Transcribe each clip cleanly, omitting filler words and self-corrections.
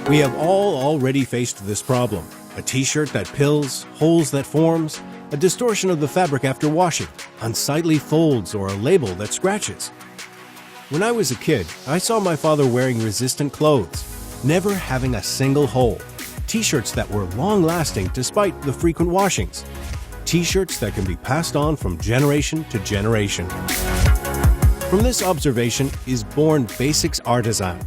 We have all already faced this problem. A t-shirt that pills, holes that forms, a distortion of the fabric after washing, unsightly folds, or a label that scratches. When I was a kid, I saw my father wearing resistant clothes, never having a single hole. T-shirts that were long-lasting despite the frequent washings. T-shirts that can be passed on from generation to generation. From this observation is born Basics Artisan,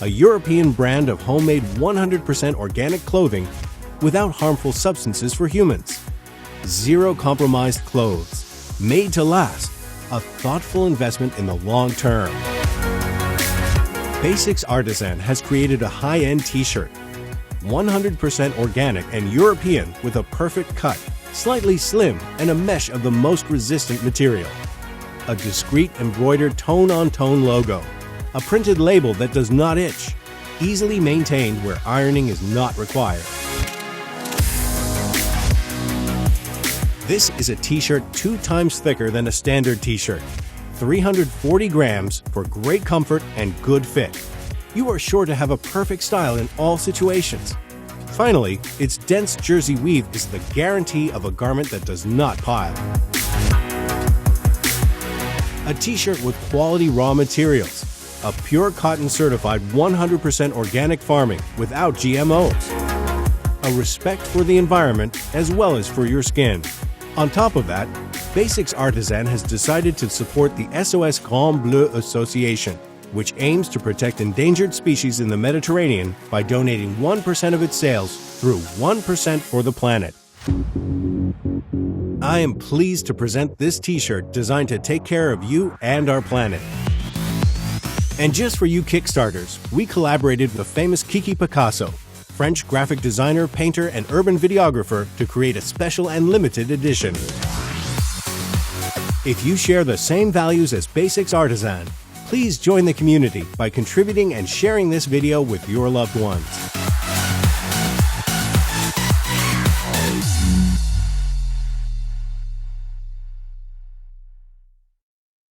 a European brand of homemade 100% organic clothing without harmful substances for humans. Zero compromised clothes, made to last, a thoughtful investment in the long term. Basics Artisan has created a high-end t-shirt, 100% organic and European with a perfect cut, slightly slim, and a mesh of the most resistant material. A discreet embroidered tone-on-tone logo, a printed label that does not itch, easily maintained where ironing is not required. This is a t-shirt 2 times thicker than a standard t-shirt, 340 grams for great comfort and good fit. You are sure to have a perfect style in all situations. Finally, its dense jersey weave is the guarantee of a garment that does not pile. A t-shirt with quality raw materials, a pure cotton certified 100% organic farming without GMOs. A respect for the environment as well as for your skin. On top of that, Basics Artisan has decided to support the SOS Grand Bleu Association, which aims to protect endangered species in the Mediterranean by donating 1% of its sales through 1% for the planet. I am pleased to present this t-shirt designed to take care of you and our planet. And just for you Kickstarters, we collaborated with the famous Kiki Picasso, French graphic designer, painter, and urban videographer to create a special and limited edition. If you share the same values as Basics Artisan, please join the community by contributing and sharing this video with your loved ones.